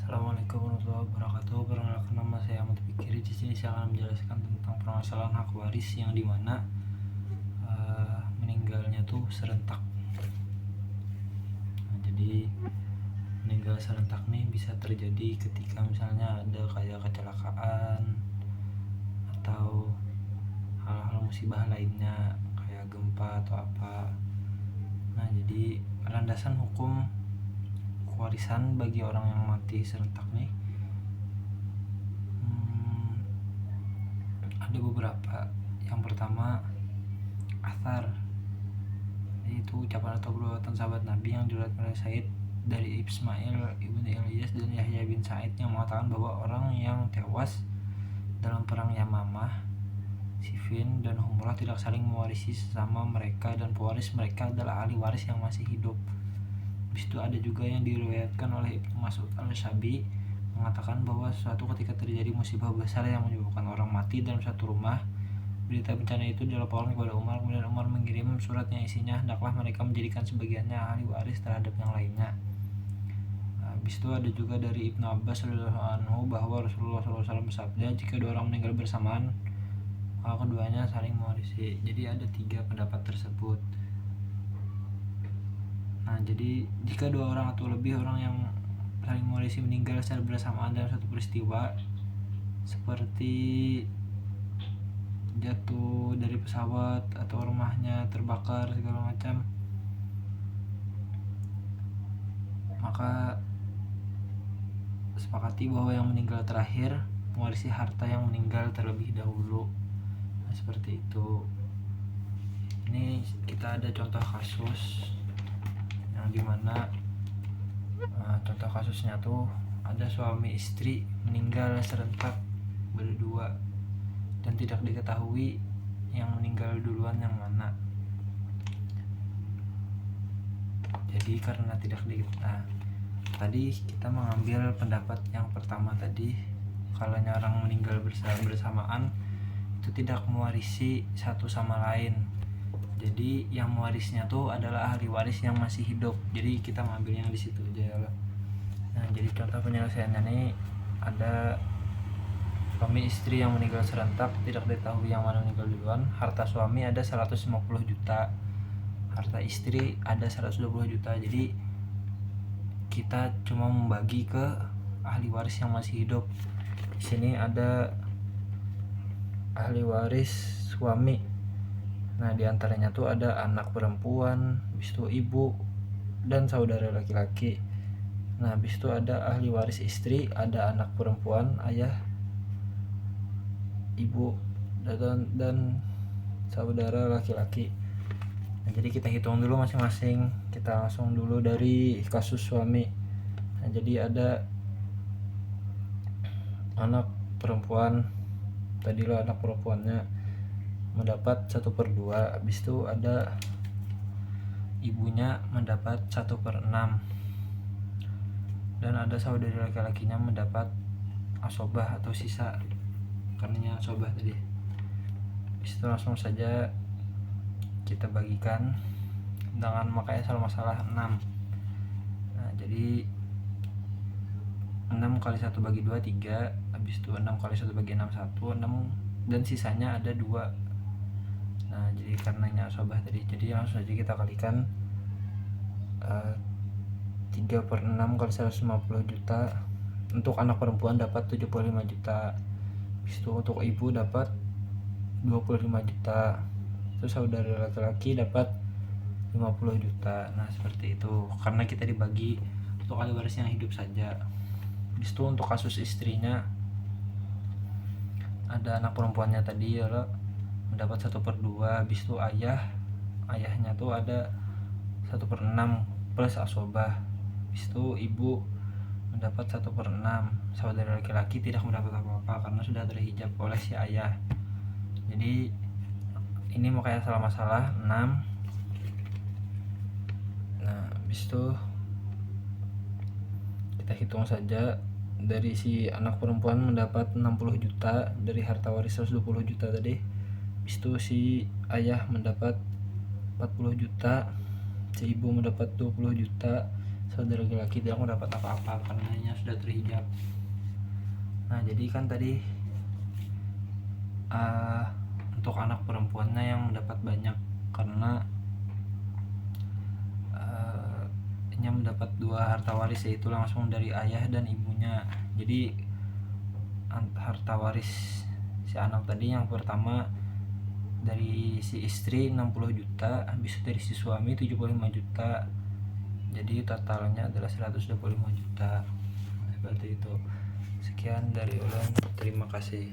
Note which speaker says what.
Speaker 1: Assalamualaikum warahmatullahi wabarakatuh. Perkenalkan, nama saya Ahmad Fikri. Di sini saya akan menjelaskan tentang permasalahan hak waris yang dimana meninggalnya tuh serentak. Nah, jadi meninggal serentak nih bisa terjadi ketika misalnya ada kayak kecelakaan atau hal-hal musibah lainnya kayak gempa atau apa. Nah, jadi landasan hukum warisan bagi orang yang mati serentak nih ada beberapa. Yang pertama, athar, yaitu ucapan atau perbuatan sahabat Nabi yang diriwayatkan oleh Said dari Ismail ibn Ilyas dan Yahya bin Sa'id yang mengatakan bahwa orang yang tewas dalam perang Yamamah, Siffin, dan Humrah tidak saling mewarisi sesama mereka dan pewaris mereka adalah ahli waris yang masih hidup. Habis itu ada juga yang diriwayatkan oleh Ibnu Mas'ud al-Syabi mengatakan bahwa suatu ketika terjadi musibah besar yang menyebabkan orang mati dalam satu rumah. Berita bencana itu dilaporkan kepada Umar, kemudian Umar mengirim surat yang isinya hendaklah mereka menjadikan sebagiannya ahli waris terhadap yang lainnya. Habis itu ada juga dari Ibnu Abbas radhiyallahu anhu bahwa Rasulullah SAW bersabda, jika dua orang meninggal bersamaan maka keduanya saling mewarisi. Jadi ada 3 pendapat tersebut. Nah, jadi jika 2 orang atau lebih orang yang saling mewarisi meninggal secara bersamaan dalam satu peristiwa seperti jatuh dari pesawat atau rumahnya terbakar segala macam, maka sepakati bahwa yang meninggal terakhir mewarisi harta yang meninggal terlebih dahulu. Nah, seperti itu. Ini kita ada contoh kasus yang dimana contoh kasusnya tuh ada suami istri meninggal serentak berdua dan tidak diketahui yang meninggal duluan yang mana. Jadi karena tidak tadi kita mengambil pendapat yang pertama tadi, kalau orang meninggal bersamaan itu tidak mewarisi satu sama lain. Jadi yang mewarisnya tuh adalah ahli waris yang masih hidup. Jadi kita mengambil yang di situ aja ya. Nah, jadi contoh penyelesaiannya nih ada suami istri yang meninggal serentak, tidak diketahui yang mana meninggal duluan. Harta suami ada 150 juta, harta istri ada 120 juta. Jadi kita cuma membagi ke ahli waris yang masih hidup. Di sini ada ahli waris suami. Nah, diantaranya tuh ada anak perempuan, habis itu ibu dan saudara laki-laki. Nah, habis itu ada ahli waris istri, ada anak perempuan, ayah, ibu, dan saudara laki-laki. Nah, jadi kita hitung dulu masing-masing. Kita langsung dulu dari kasus suami. Nah, jadi ada anak perempuan, tadilah anak perempuannya mendapat 1/2. Habis itu ada ibunya mendapat 1/6 dan ada saudara laki-lakinya mendapat asobah atau sisa, karenanya asobah tadi. Habis itu langsung saja kita bagikan dengan makanya salah masalah 6. Nah, jadi 6 kali 1 bagi 2 3, habis itu 6 kali 1 bagi 6 1, 6 dan sisanya ada 2. Nah, jadi karenanya asobah tadi. Jadi langsung saja kita kalikan 3/6 kali 150 juta. Untuk anak perempuan dapat 75 juta. Habis itu untuk ibu dapat 25 juta. Terus saudara laki-laki dapat 50 juta. Nah, seperti itu. Karena kita dibagi untuk ahli waris yang hidup saja. Habis itu untuk kasus istrinya ada anak perempuannya tadi ya mendapat 1/2. Habis itu ayahnya tuh ada 1/6 plus asobah. Habis itu ibu mendapat 1/6. Saudara laki-laki tidak mendapat apa-apa karena sudah terhijab oleh si ayah. Jadi ini makanya salah masalah 6. Nah, habis itu kita hitung saja. Dari si anak perempuan mendapat 60 juta dari harta waris 120 juta tadi. Habis itu si ayah mendapat 40 juta, si ibu mendapat 20 juta, saudara laki-laki tidak mendapat apa-apa karena sudah terhijab. Nah jadi kan tadi untuk anak perempuannya yang mendapat banyak karena nya mendapat 2 harta waris, yaitu langsung dari ayah dan ibunya. Jadi harta waris si anak tadi yang pertama dari si istri 60 juta, habis dari si suami 75 juta, jadi totalnya adalah 125 juta. Seperti itu. Sekian dari ulun, terima kasih.